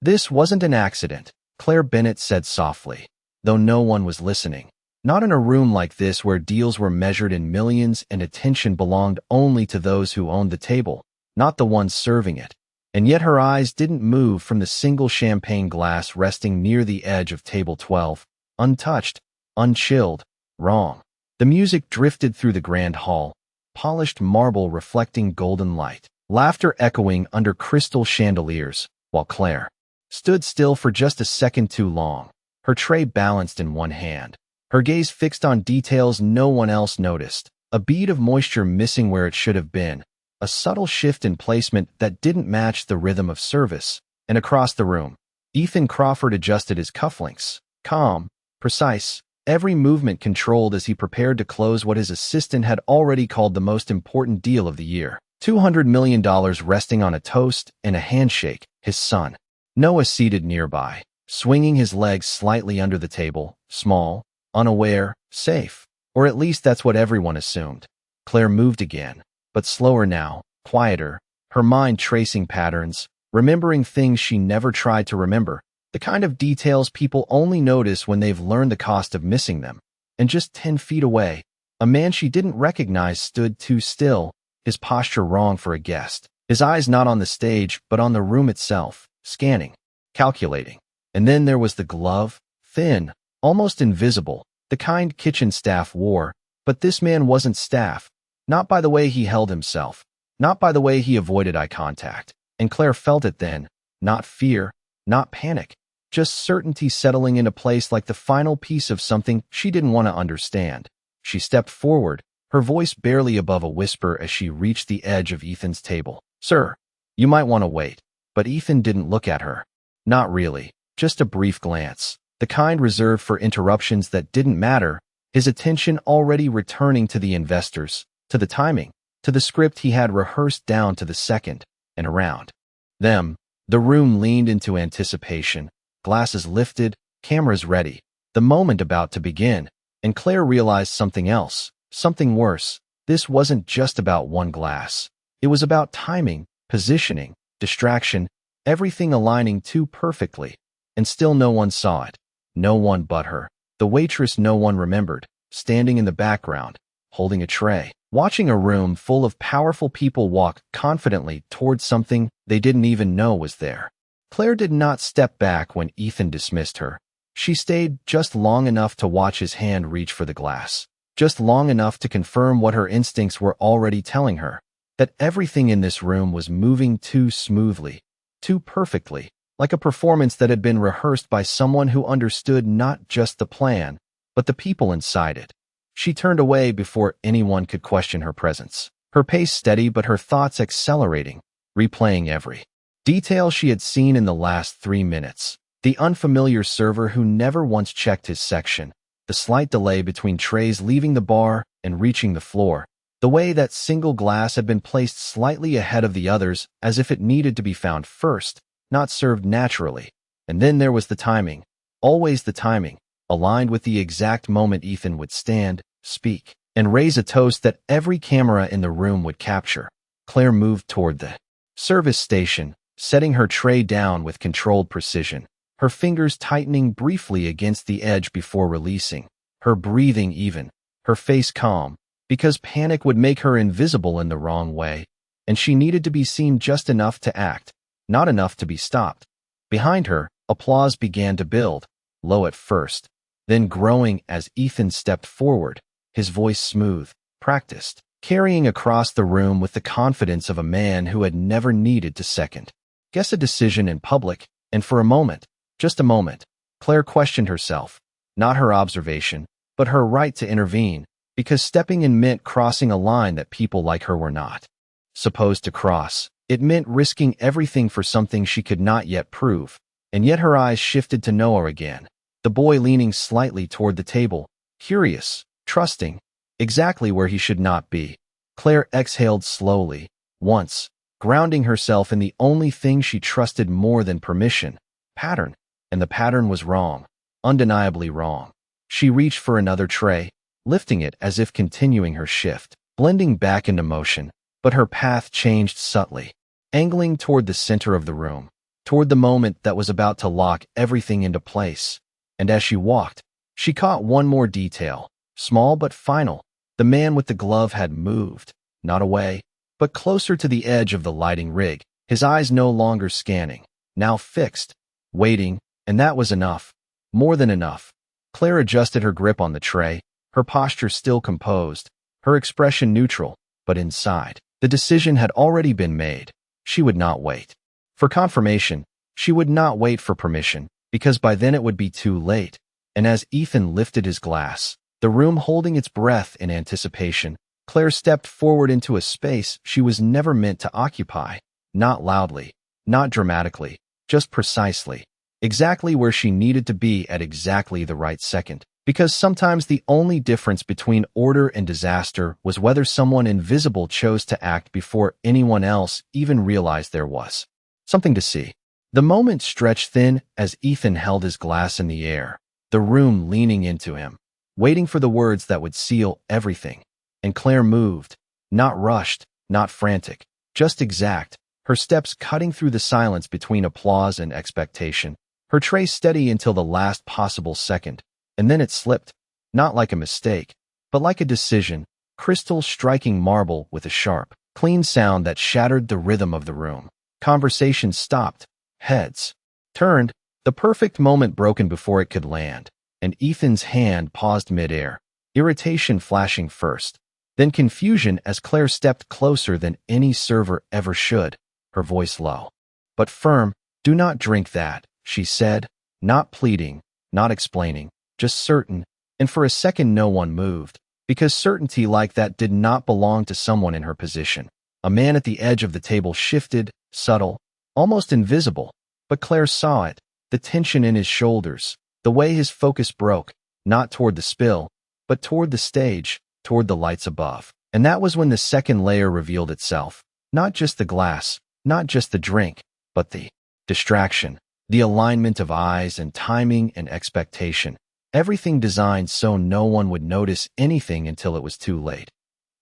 "This wasn't an accident," Claire Bennett said softly, though no one was listening. Not in a room like this where deals were measured in millions and attention belonged only to those who owned the table, not the ones serving it. And yet her eyes didn't move from the single champagne glass resting near the edge of table 12, untouched, unchilled, wrong. The music drifted through the grand hall, polished marble reflecting golden light, laughter echoing under crystal chandeliers, while Claire stood still for just a second too long, her tray balanced in one hand, her gaze fixed on details no one else noticed, a bead of moisture missing where it should have been, a subtle shift in placement that didn't match the rhythm of service. And across the room, Ethan Crawford adjusted his cufflinks, calm, precise, every movement controlled as he prepared to close what his assistant had already called the most important deal of the year. $200 million resting on a toast and a handshake, his son. Noah seated nearby, swinging his legs slightly under the table, small, unaware, safe. Or at least that's what everyone assumed. Claire moved again, but slower now, quieter, her mind tracing patterns, remembering things she never tried to remember, the kind of details people only notice when they've learned the cost of missing them. And just 10 feet away, a man she didn't recognize stood too still, his posture wrong for a guest, his eyes not on the stage but on the room itself, scanning, calculating. And then there was the glove, thin, almost invisible, the kind kitchen staff wore, but this man wasn't staff, not by the way he held himself, not by the way he avoided eye contact. And Claire felt it then, not fear, not panic, just certainty settling into place like the final piece of something she didn't want to understand. She stepped forward, her voice barely above a whisper as she reached the edge of Ethan's table. "Sir, you might want to wait." But Ethan didn't look at her. Not really, just a brief glance, the kind reserved for interruptions that didn't matter, his attention already returning to the investors, to the timing, to the script he had rehearsed down to the second. And around them, the room leaned into anticipation, glasses lifted, cameras ready, the moment about to begin. And Claire realized something else, something worse. This wasn't just about one glass. It was about timing, positioning, distraction, everything aligning too perfectly. And still no one saw it. No one but her. The waitress no one remembered, standing in the background, holding a tray, watching a room full of powerful people walk confidently towards something they didn't even know was there. Claire did not step back when Ethan dismissed her. She stayed just long enough to watch his hand reach for the glass, just long enough to confirm what her instincts were already telling her, that everything in this room was moving too smoothly, too perfectly, like a performance that had been rehearsed by someone who understood not just the plan, but the people inside it. She turned away before anyone could question her presence, her pace steady but her thoughts accelerating, replaying every detail she had seen in the last 3 minutes. The unfamiliar server who never once checked his section, the slight delay between trays leaving the bar and reaching the floor, the way that single glass had been placed slightly ahead of the others as if it needed to be found first, not served naturally. And then there was the timing, always the timing, aligned with the exact moment Ethan would stand, speak, and raise a toast that every camera in the room would capture. Claire moved toward the service station, setting her tray down with controlled precision, her fingers tightening briefly against the edge before releasing, her breathing even, her face calm, because panic would make her invisible in the wrong way, and she needed to be seen just enough to act, not enough to be stopped. Behind her, applause began to build, low at first, then growing as Ethan stepped forward, his voice smooth, practiced, carrying across the room with the confidence of a man who had never needed to second guess a decision in public. And for a moment, just a moment, Claire questioned herself, not her observation, but her right to intervene, because stepping in meant crossing a line that people like her were not supposed to cross. It meant risking everything for something she could not yet prove. And yet her eyes shifted to Noah again, the boy leaning slightly toward the table, curious, trusting, exactly where he should not be. Claire exhaled slowly, once, grounding herself in the only thing she trusted more than permission, pattern. And the pattern was wrong, undeniably wrong. She reached for another tray, lifting it as if continuing her shift, blending back into motion, but her path changed subtly, angling toward the center of the room, toward the moment that was about to lock everything into place. And as she walked, she caught one more detail, small but final. The man with the glove had moved, not away, but closer to the edge of the lighting rig, his eyes no longer scanning, now fixed, waiting, and that was enough. More than enough. Claire adjusted her grip on the tray, her posture still composed, her expression neutral, but inside, the decision had already been made. She would not wait for confirmation. She would not wait for permission, because by then it would be too late. And as Ethan lifted his glass, the room holding its breath in anticipation, Claire stepped forward into a space she was never meant to occupy. Not loudly, not dramatically, just precisely. Exactly where she needed to be at exactly the right second. Because sometimes the only difference between order and disaster was whether someone invisible chose to act before anyone else even realized there was something to see. The moment stretched thin as Ethan held his glass in the air, the room leaning into him, waiting for the words that would seal everything. And Claire moved, not rushed, not frantic, just exact, her steps cutting through the silence between applause and expectation, her tray steady until the last possible second. And then it slipped, not like a mistake, but like a decision, crystal striking marble with a sharp, clean sound that shattered the rhythm of the room. Conversation stopped, heads turned, the perfect moment broken before it could land, and Ethan's hand paused midair, irritation flashing first, then confusion as Claire stepped closer than any server ever should, her voice low but firm. "Do not drink that," she said, not pleading, not explaining, just certain, and for a second no one moved, because certainty like that did not belong to someone in her position. A man at the edge of the table shifted, subtle, almost invisible, but Claire saw it, the tension in his shoulders, the way his focus broke, not toward the spill, but toward the stage, toward the lights above. And that was when the second layer revealed itself, not just the glass, not just the drink, but the distraction, the alignment of eyes and timing and expectation. Everything designed so no one would notice anything until it was too late.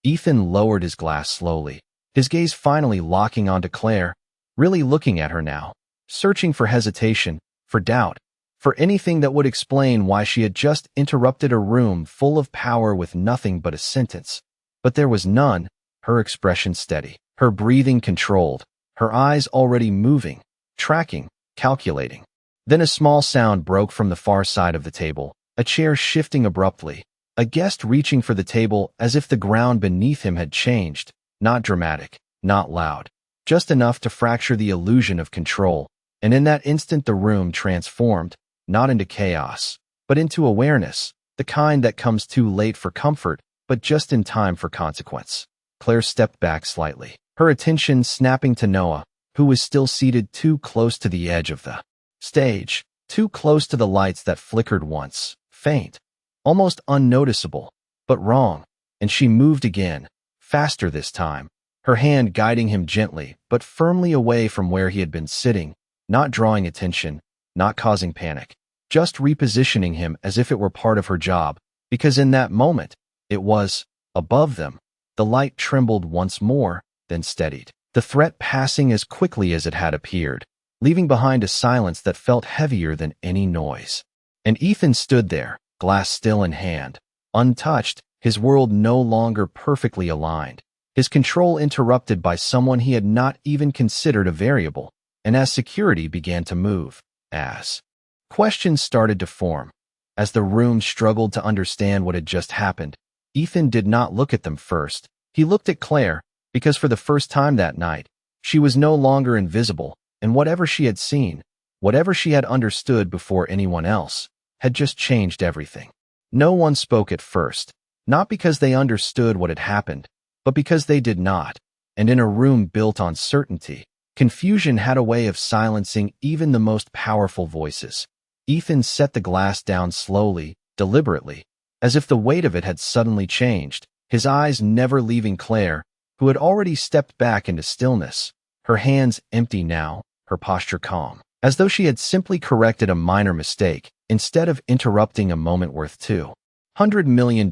Ethan lowered his glass slowly, his gaze finally locking onto Claire, really looking at her now, searching for hesitation, for doubt, for anything that would explain why she had just interrupted a room full of power with nothing but a sentence. But there was none, her expression steady, her breathing controlled, her eyes already moving, tracking, calculating. Then a small sound broke from the far side of the table, a chair shifting abruptly, a guest reaching for the table as if the ground beneath him had changed, not dramatic, not loud, just enough to fracture the illusion of control. And in that instant the room transformed, not into chaos, but into awareness, the kind that comes too late for comfort, but just in time for consequence. Claire stepped back slightly, her attention snapping to Noah, who was still seated too close to the edge of the stage, too close to the lights that flickered once, faint, almost unnoticeable, but wrong. And she moved again, faster this time, her hand guiding him gently but firmly away from where he had been sitting, not drawing attention, not causing panic, just repositioning him as if it were part of her job, because in that moment, it was above them. The light trembled once more, then steadied, the threat passing as quickly as it had appeared, leaving behind a silence that felt heavier than any noise. And Ethan stood there, glass still in hand, untouched, his world no longer perfectly aligned, his control interrupted by someone he had not even considered a variable. And as security began to move, as questions started to form, as the room struggled to understand what had just happened, Ethan did not look at them first. He looked at Claire, because for the first time that night, she was no longer invisible, and whatever she had seen, whatever she had understood before anyone else, had just changed everything. No one spoke at first, not because they understood what had happened, but because they did not. And in a room built on certainty, confusion had a way of silencing even the most powerful voices. Ethan set the glass down slowly, deliberately, as if the weight of it had suddenly changed, his eyes never leaving Claire, who had already stepped back into stillness, her hands empty now, her posture calm, as though she had simply corrected a minor mistake, instead of interrupting a moment worth $200 million.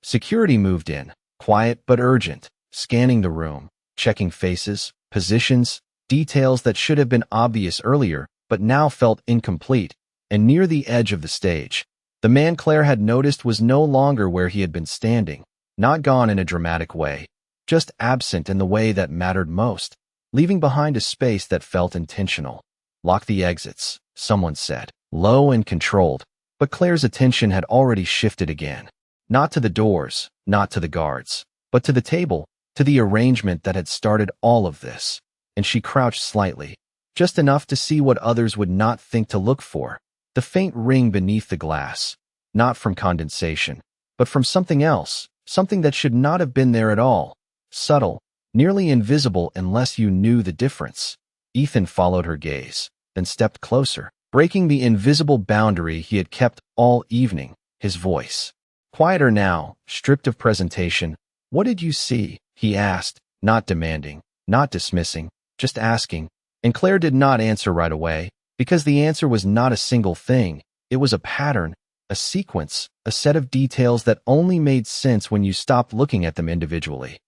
Security moved in, quiet but urgent, scanning the room, checking faces, positions, details that should have been obvious earlier, but now felt incomplete, and near the edge of the stage. The man Claire had noticed was no longer where he had been standing, not gone in a dramatic way, just absent in the way that mattered most, leaving behind a space that felt intentional. "Lock the exits," someone said, low and controlled, but Claire's attention had already shifted again. Not to the doors, not to the guards, but to the table, to the arrangement that had started all of this. And she crouched slightly, just enough to see what others would not think to look for. The faint ring beneath the glass, not from condensation, but from something else, something that should not have been there at all. Subtle, nearly invisible unless you knew the difference. Ethan followed her gaze, then stepped closer, breaking the invisible boundary he had kept all evening, his voice. Quieter now, stripped of presentation. "What did you see?" he asked, not demanding, not dismissing, just asking. And Claire did not answer right away, because the answer was not a single thing. It was a pattern, a sequence, a set of details that only made sense when you stopped looking at them individually.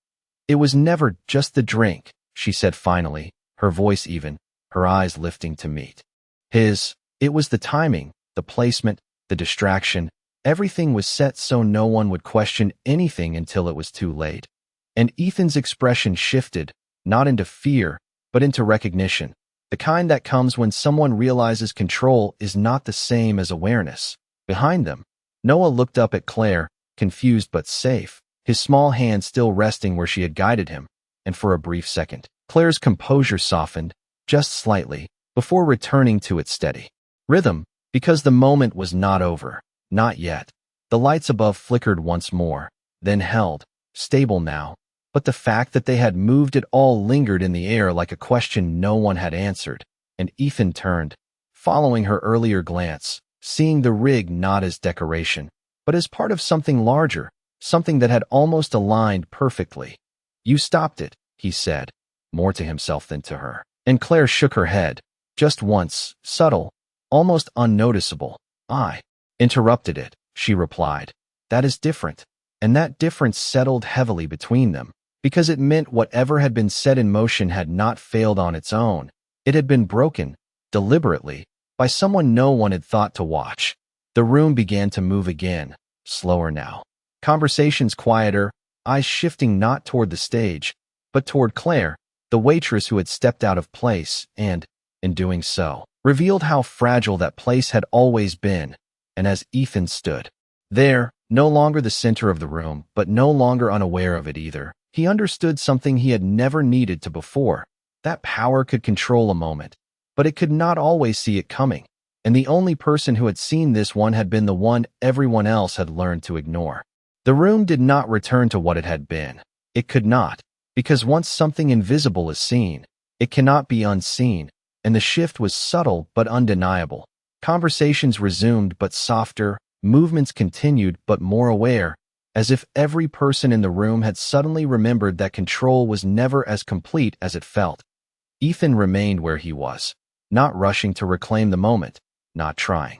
"It was never just the drink," she said finally, her voice even, her eyes lifting to meet his. "It was the timing, the placement, the distraction. Everything was set so no one would question anything until it was too late." And Ethan's expression shifted, not into fear, but into recognition, the kind that comes when someone realizes control is not the same as awareness. Behind them, Noah looked up at Claire, confused but safe, his small hand still resting where she had guided him, and for a brief second, Claire's composure softened, just slightly, before returning to its steady rhythm, because the moment was not over, not yet. The lights above flickered once more, then held, stable now, but the fact that they had moved it all lingered in the air like a question no one had answered, and Ethan turned, following her earlier glance, seeing the rig not as decoration, but as part of something larger, something that had almost aligned perfectly. "You stopped it," he said, more to himself than to her. And Claire shook her head, just once, subtle, almost unnoticeable. "I interrupted it," she replied. "That is different." And that difference settled heavily between them, because it meant whatever had been set in motion had not failed on its own. It had been broken, deliberately, by someone no one had thought to watch. The room began to move again, slower now. Conversations quieter, eyes shifting not toward the stage, but toward Claire, the waitress who had stepped out of place and, in doing so, revealed how fragile that place had always been. And as Ethan stood there, no longer the center of the room, but no longer unaware of it either, he understood something he had never needed to before. That power could control a moment, but it could not always see it coming. And the only person who had seen this one had been the one everyone else had learned to ignore. The room did not return to what it had been. It could not, because once something invisible is seen, it cannot be unseen, and the shift was subtle but undeniable. Conversations resumed but softer, movements continued but more aware, as if every person in the room had suddenly remembered that control was never as complete as it felt. Ethan remained where he was, not rushing to reclaim the moment, not trying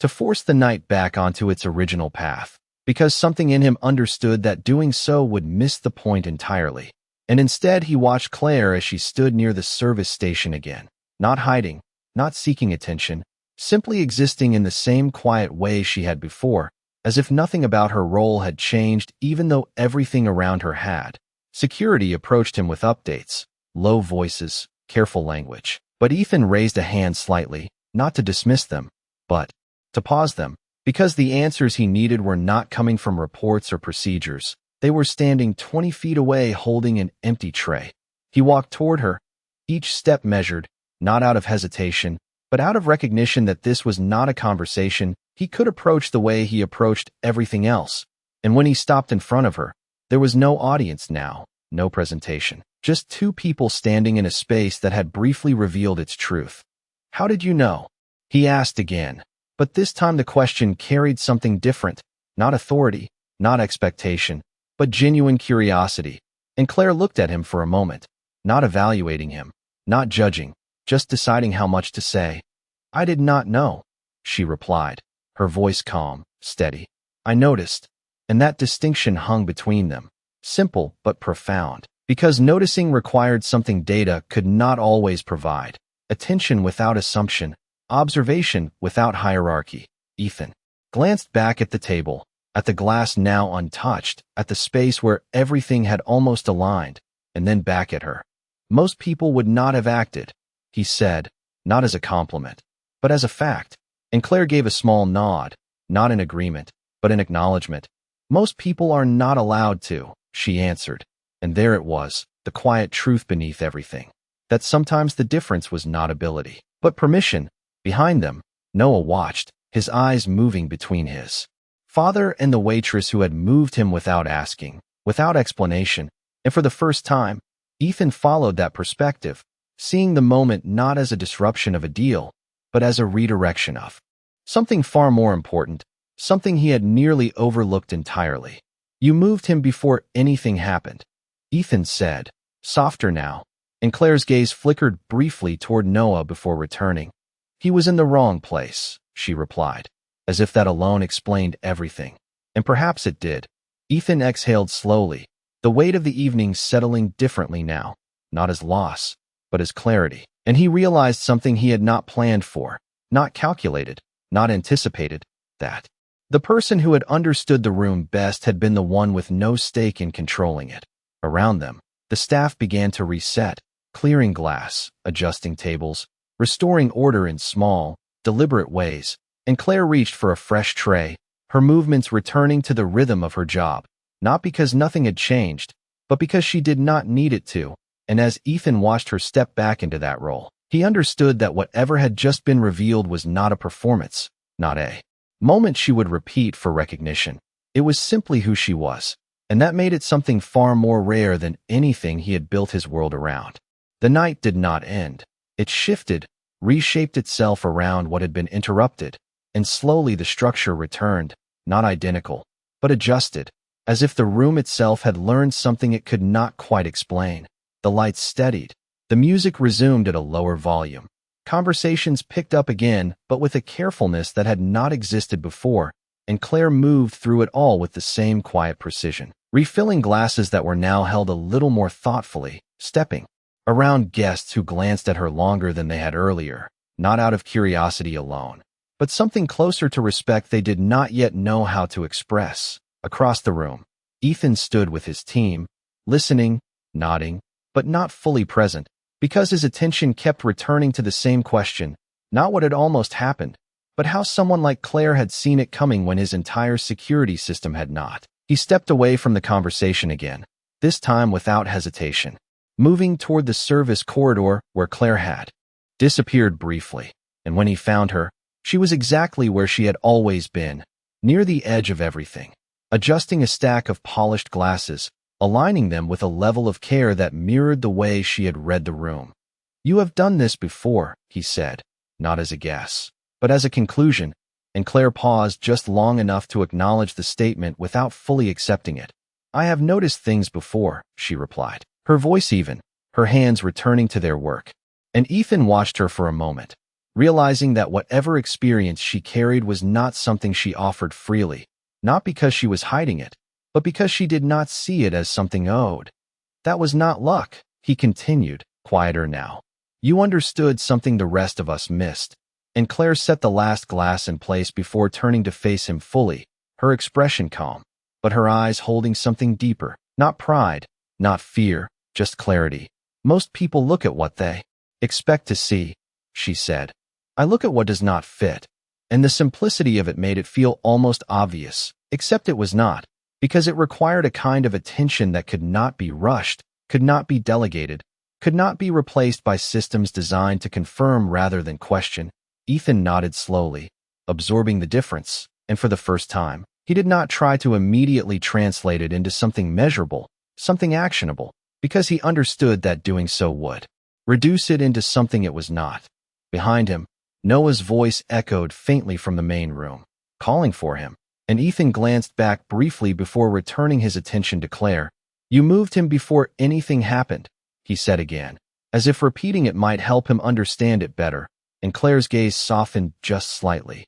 to force the night back onto its original path, because something in him understood that doing so would miss the point entirely. And instead he watched Claire as she stood near the service station again, not hiding, not seeking attention, simply existing in the same quiet way she had before, as if nothing about her role had changed even though everything around her had. Security approached him with updates, low voices, careful language. But Ethan raised a hand slightly, not to dismiss them, but to pause them, because the answers he needed were not coming from reports or procedures. They were standing 20 feet away holding an empty tray. He walked toward her, each step measured, not out of hesitation, but out of recognition that this was not a conversation he could approach the way he approached everything else. And when he stopped in front of her, there was no audience now, no presentation, just two people standing in a space that had briefly revealed its truth. "How did you know?" he asked again, but this time the question carried something different, not authority, not expectation, but genuine curiosity. And Claire looked at him for a moment, not evaluating him, not judging, just deciding how much to say. "I did not know," she replied, her voice calm, steady. "I noticed." And that distinction hung between them, simple but profound. Because noticing required something data could not always provide. Attention without assumption, observation without hierarchy. Ethan glanced back at the table, at the glass now untouched, at the space where everything had almost aligned, and then back at her. Most people would not have acted, he said, not as a compliment, but as a fact. And Claire gave a small nod, not in agreement, but in acknowledgement. Most people are not allowed to, she answered. And there it was, the quiet truth beneath everything. That sometimes the difference was not ability, but permission. Behind them, Noah watched, his eyes moving between his father and the waitress who had moved him without asking, without explanation. And for the first time, Ethan followed that perspective, seeing the moment not as a disruption of a deal, but as a redirection of something far more important, something he had nearly overlooked entirely. You moved him before anything happened, Ethan said, softer now, and Claire's gaze flickered briefly toward Noah before returning. He was in the wrong place, she replied, as if that alone explained everything. And perhaps it did. Ethan exhaled slowly, the weight of the evening settling differently now, not as loss, but as clarity. And he realized something he had not planned for, not calculated, not anticipated, that the person who had understood the room best had been the one with no stake in controlling it. Around them, the staff began to reset, clearing glass, adjusting tables, restoring order in small, deliberate ways, and Claire reached for a fresh tray, her movements returning to the rhythm of her job, not because nothing had changed, but because she did not need it to. And as Ethan watched her step back into that role, he understood that whatever had just been revealed was not a performance, not a moment she would repeat for recognition. It was simply who she was, and that made it something far more rare than anything he had built his world around. The night did not end. It shifted, reshaped itself around what had been interrupted, and slowly the structure returned, not identical, but adjusted, as if the room itself had learned something it could not quite explain. The lights steadied. The music resumed at a lower volume. Conversations picked up again, but with a carefulness that had not existed before, and Claire moved through it all with the same quiet precision, refilling glasses that were now held a little more thoughtfully, stepping around guests who glanced at her longer than they had earlier, not out of curiosity alone, but something closer to respect they did not yet know how to express. Across the room, Ethan stood with his team, listening, nodding, but not fully present, because his attention kept returning to the same question, not what had almost happened, but how someone like Claire had seen it coming when his entire security system had not. He stepped away from the conversation again, this time without hesitation, moving toward the service corridor where Claire had disappeared briefly. And when he found her, she was exactly where she had always been, near the edge of everything, adjusting a stack of polished glasses, aligning them with a level of care that mirrored the way she had read the room. You have done this before, he said, not as a guess, but as a conclusion, and Claire paused just long enough to acknowledge the statement without fully accepting it. I have noticed things before, she replied, her voice even, her hands returning to their work. And Ethan watched her for a moment, realizing that whatever experience she carried was not something she offered freely, not because she was hiding it, but because she did not see it as something owed. That was not luck, he continued, quieter now. You understood something the rest of us missed. And Claire set the last glass in place before turning to face him fully, her expression calm, but her eyes holding something deeper, not pride, not fear, just clarity. Most people look at what they expect to see, she said. I look at what does not fit. And the simplicity of it made it feel almost obvious, except it was not. Because it required a kind of attention that could not be rushed, could not be delegated, could not be replaced by systems designed to confirm rather than question. Ethan nodded slowly, absorbing the difference, and for the first time, he did not try to immediately translate it into something measurable, something actionable, because he understood that doing so would reduce it into something it was not. Behind him, Noah's voice echoed faintly from the main room, calling for him. And Ethan glanced back briefly before returning his attention to Claire. You moved him before anything happened, he said again, as if repeating it might help him understand it better, and Claire's gaze softened just slightly.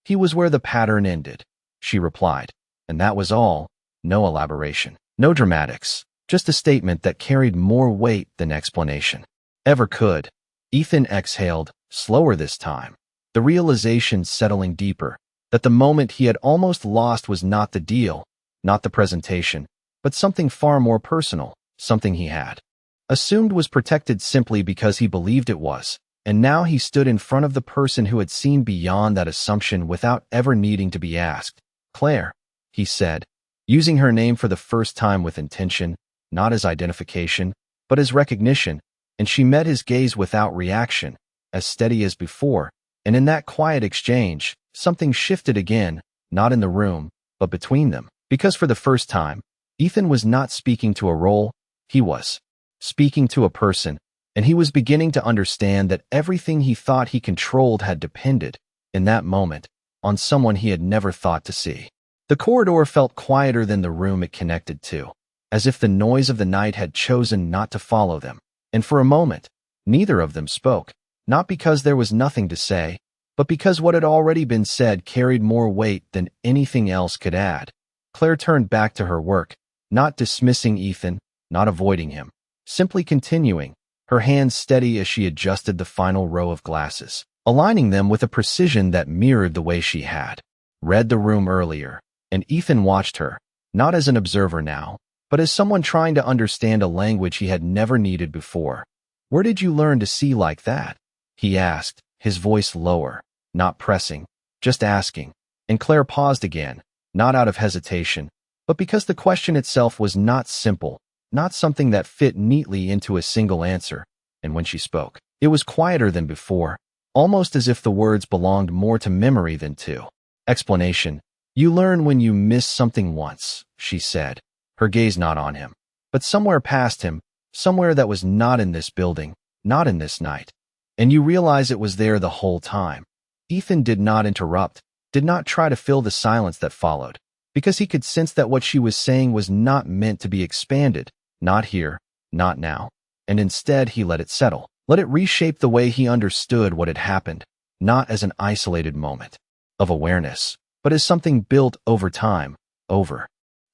He was where the pattern ended, she replied, and that was all, no elaboration, no dramatics, just a statement that carried more weight than explanation ever could. Ethan exhaled, slower this time, the realization settling deeper, that the moment he had almost lost was not the deal, not the presentation, but something far more personal, something he had assumed was protected simply because he believed it was, and now he stood in front of the person who had seen beyond that assumption without ever needing to be asked. "Claire," he said, using her name for the first time with intention, not as identification, but as recognition, and she met his gaze without reaction, as steady as before, and in that quiet exchange, something shifted again, not in the room, but between them, because for the first time, Ethan was not speaking to a role, he was speaking to a person, and he was beginning to understand that everything he thought he controlled had depended, in that moment, on someone he had never thought to see. The corridor felt quieter than the room it connected to, as if the noise of the night had chosen not to follow them, and for a moment, neither of them spoke, not because there was nothing to say, but because what had already been said carried more weight than anything else could add. Claire turned back to her work, not dismissing Ethan, not avoiding him, simply continuing, her hands steady as she adjusted the final row of glasses, aligning them with a precision that mirrored the way she had read the room earlier, and Ethan watched her, not as an observer now, but as someone trying to understand a language he had never needed before. "Where did you learn to see like that?" he asked, his voice lower, not pressing, just asking, and Claire paused again, not out of hesitation, but because the question itself was not simple, not something that fit neatly into a single answer, and when she spoke, it was quieter than before, almost as if the words belonged more to memory than to explanation. "You learn when you miss something once," she said, her gaze not on him, but somewhere past him, somewhere that was not in this building, not in this night. "And you realize it was there the whole time." Ethan did not interrupt, did not try to fill the silence that followed, because he could sense that what she was saying was not meant to be expanded, not here, not now, and instead he let it settle, let it reshape the way he understood what had happened, not as an isolated moment of awareness, but as something built over time, over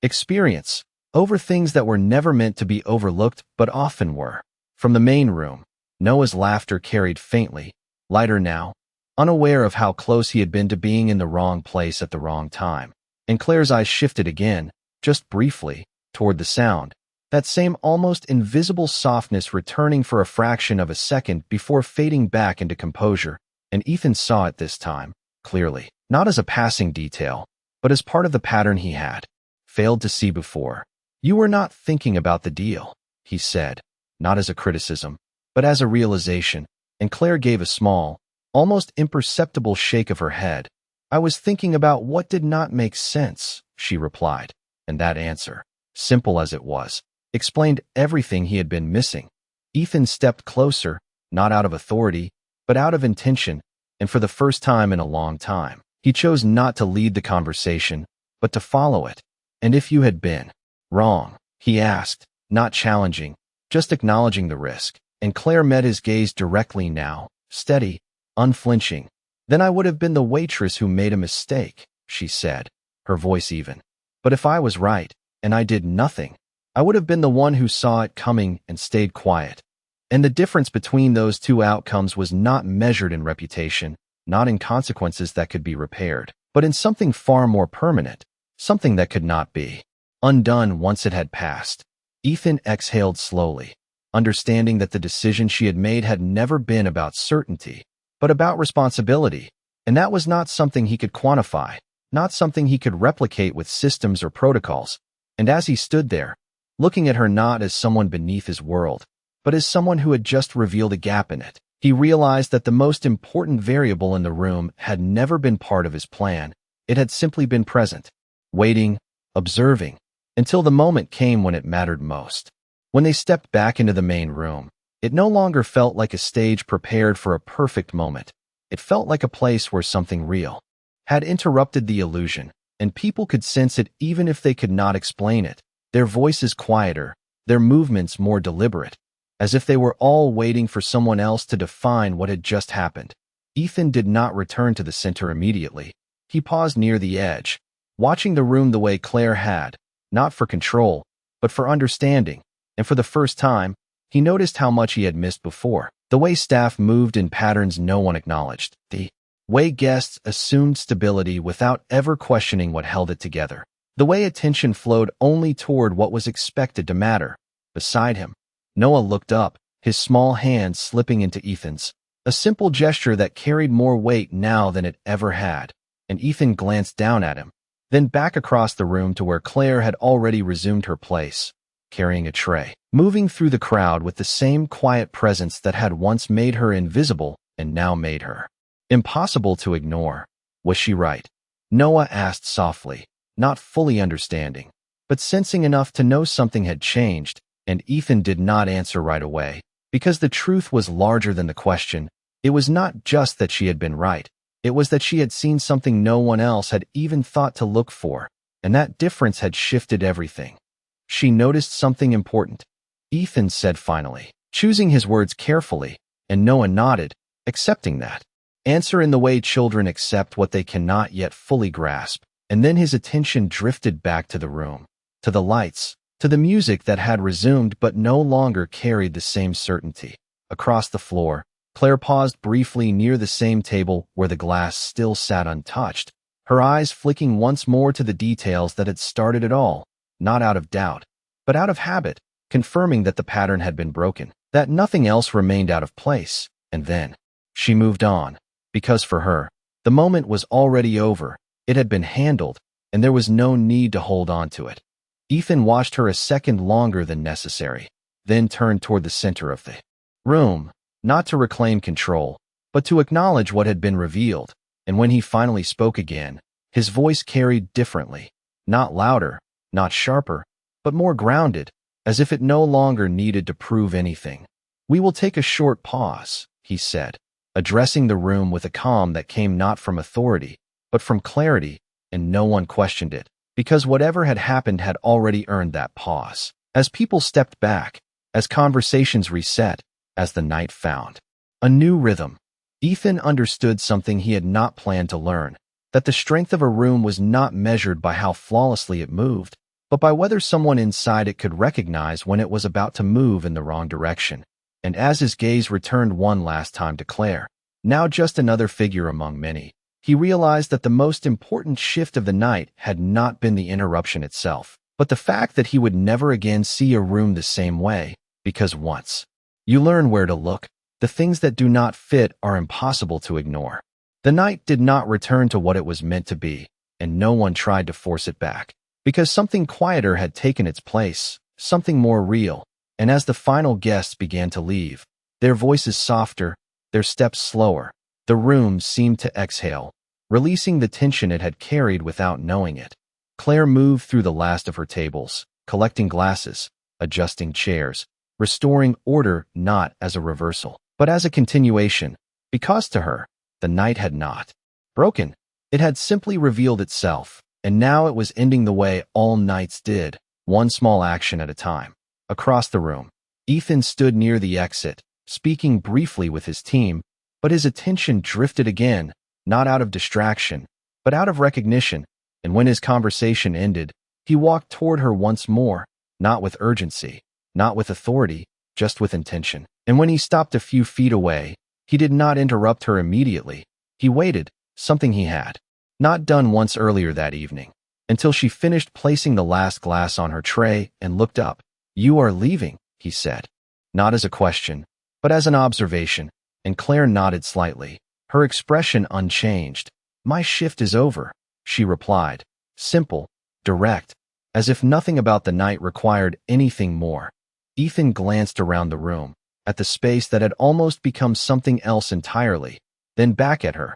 experience, over things that were never meant to be overlooked but often were. From the main room, Noah's laughter carried faintly, lighter now, unaware of how close he had been to being in the wrong place at the wrong time. And Claire's eyes shifted again, just briefly, toward the sound, that same almost invisible softness returning for a fraction of a second before fading back into composure, and Ethan saw it this time, clearly, not as a passing detail, but as part of the pattern he had failed to see before. "You were not thinking about the deal," he said, not as a criticism, but as a realization, and Claire gave a small, almost imperceptible shake of her head. "I was thinking about what did not make sense," she replied, and that answer, simple as it was, explained everything he had been missing. Ethan stepped closer, not out of authority, but out of intention, and for the first time in a long time, he chose not to lead the conversation, but to follow it. "And if you had been wrong?" he asked, not challenging, just acknowledging the risk, and Claire met his gaze directly now, steady, unflinching. "Then I would have been the waitress who made a mistake," she said, her voice even. "But if I was right, and I did nothing, I would have been the one who saw it coming and stayed quiet." And the difference between those two outcomes was not measured in reputation, not in consequences that could be repaired, but in something far more permanent, something that could not be undone once it had passed. Ethan exhaled slowly, understanding that the decision she had made had never been about certainty, but about responsibility, and that was not something he could quantify, not something he could replicate with systems or protocols. And as he stood there, looking at her not as someone beneath his world, but as someone who had just revealed a gap in it, he realized that the most important variable in the room had never been part of his plan. It had simply been present, waiting, observing, until the moment came when it mattered most. When they stepped back into the main room, it no longer felt like a stage prepared for a perfect moment. It felt like a place where something real had interrupted the illusion, and people could sense it even if they could not explain it, their voices quieter, their movements more deliberate, as if they were all waiting for someone else to define what had just happened. Ethan did not return to the center immediately. He paused near the edge, watching the room the way Claire had, not for control, but for understanding, and for the first time, he noticed how much he had missed before. The way staff moved in patterns no one acknowledged. The way guests assumed stability without ever questioning what held it together. The way attention flowed only toward what was expected to matter. Beside him, Noah looked up, his small hand slipping into Ethan's. A simple gesture that carried more weight now than it ever had. And Ethan glanced down at him, then back across the room to where Claire had already resumed her place, carrying a tray, moving through the crowd with the same quiet presence that had once made her invisible and now made her impossible to ignore. Was she right? Noah asked softly, not fully understanding, but sensing enough to know something had changed, and Ethan did not answer right away, because the truth was larger than the question. It was not just that she had been right. It was that she had seen something no one else had even thought to look for, and that difference had shifted everything. She noticed something important, Ethan said finally, choosing his words carefully, and Noah nodded, accepting that answer in the way children accept what they cannot yet fully grasp. And then his attention drifted back to the room, to the lights, to the music that had resumed but no longer carried the same certainty. Across the floor, Claire paused briefly near the same table where the glass still sat untouched, her eyes flicking once more to the details that had started it all, not out of doubt, but out of habit, confirming that the pattern had been broken, that nothing else remained out of place. And then she moved on, because for her, the moment was already over. It had been handled, and there was no need to hold on to it. Ethan watched her a second longer than necessary, then turned toward the center of the room, not to reclaim control, but to acknowledge what had been revealed. And when he finally spoke again, his voice carried differently, not louder, not sharper, but more grounded, as if it no longer needed to prove anything. "We will take a short pause," he said, addressing the room with a calm that came not from authority, but from clarity, and no one questioned it, because whatever had happened had already earned that pause. As people stepped back, as conversations reset, as the night found a new rhythm, Ethan understood something he had not planned to learn, that the strength of a room was not measured by how flawlessly it moved, but by whether someone inside it could recognize when it was about to move in the wrong direction. And as his gaze returned one last time to Claire, now just another figure among many, he realized that the most important shift of the night had not been the interruption itself, but the fact that he would never again see a room the same way, because once you learn where to look, the things that do not fit are impossible to ignore. The night did not return to what it was meant to be, and no one tried to force it back, because something quieter had taken its place, something more real. And as the final guests began to leave, their voices softer, their steps slower, the room seemed to exhale, releasing the tension it had carried without knowing it. Claire moved through the last of her tables, collecting glasses, adjusting chairs, restoring order not as a reversal, but as a continuation, because to her, the night had not broken. It had simply revealed itself, and now it was ending the way all nights did, one small action at a time. Across the room, Ethan stood near the exit, speaking briefly with his team, but his attention drifted again, not out of distraction, but out of recognition, and when his conversation ended, he walked toward her once more, not with urgency, not with authority, just with intention. And when he stopped a few feet away, he did not interrupt her immediately. He waited, something he had not done once earlier that evening, until she finished placing the last glass on her tray and looked up. "You are leaving," he said, not as a question, but as an observation, and Claire nodded slightly, her expression unchanged. "My shift is over," she replied, simple, direct, as if nothing about the night required anything more. Ethan glanced around the room, at the space that had almost become something else entirely, then back at her.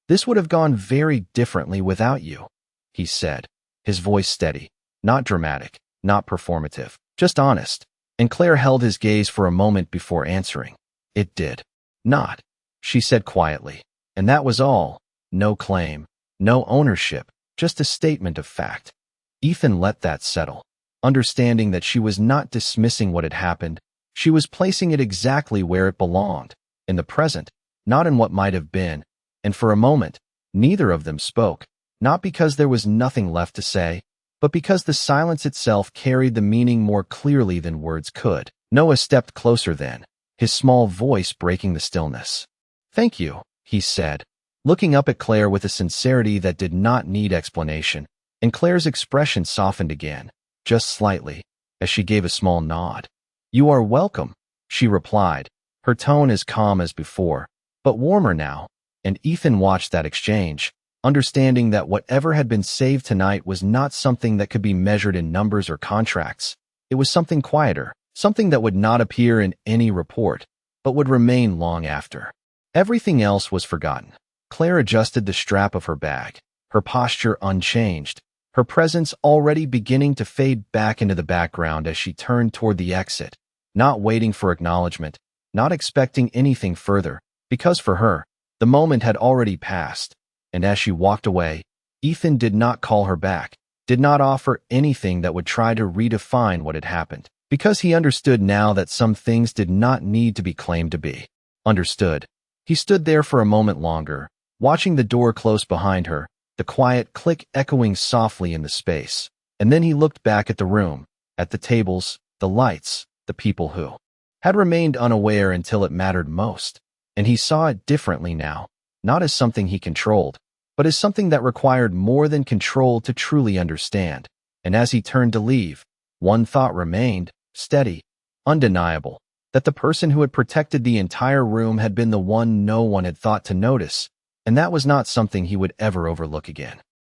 "This would have gone very differently without you," he said, his voice steady, not dramatic, not performative, just honest. And Claire held his gaze for a moment before answering. "It did not," she said quietly, and that was all. No claim, no ownership, just a statement of fact. Ethan let that settle, understanding that she was not dismissing what had happened. She was placing it exactly where it belonged, in the present, not in what might have been. And for a moment, neither of them spoke, not because there was nothing left to say, but because the silence itself carried the meaning more clearly than words could. Noah stepped closer then, his small voice breaking the stillness. "Thank you," he said, looking up at Claire with a sincerity that did not need explanation, and Claire's expression softened again, just slightly, as she gave a small nod. "You are welcome," she replied, her tone as calm as before, but warmer now, and Ethan watched that exchange, understanding that whatever had been saved tonight was not something that could be measured in numbers or contracts. It was something quieter, something that would not appear in any report, but would remain long after. Everything else was forgotten. Claire adjusted the strap of her bag, her posture unchanged, her presence already beginning to fade back into the background as she turned toward the exit, not waiting for acknowledgement, not expecting anything further, because for her, the moment had already passed, and as she walked away, Ethan did not call her back, did not offer anything that would try to redefine what had happened, because he understood now that some things did not need to be claimed to be. Understood. He stood there for a moment longer, watching the door close behind her, the quiet click echoing softly in the space, and then he looked back at the room, at the tables, the lights, the people who had remained unaware until it mattered most, and he saw it differently now, not as something he controlled, but as something that required more than control to truly understand. And as he turned to leave, one thought remained, steady, undeniable, that the person who had protected the entire room had been the one no one had thought to notice, and that was not something he would ever overlook again.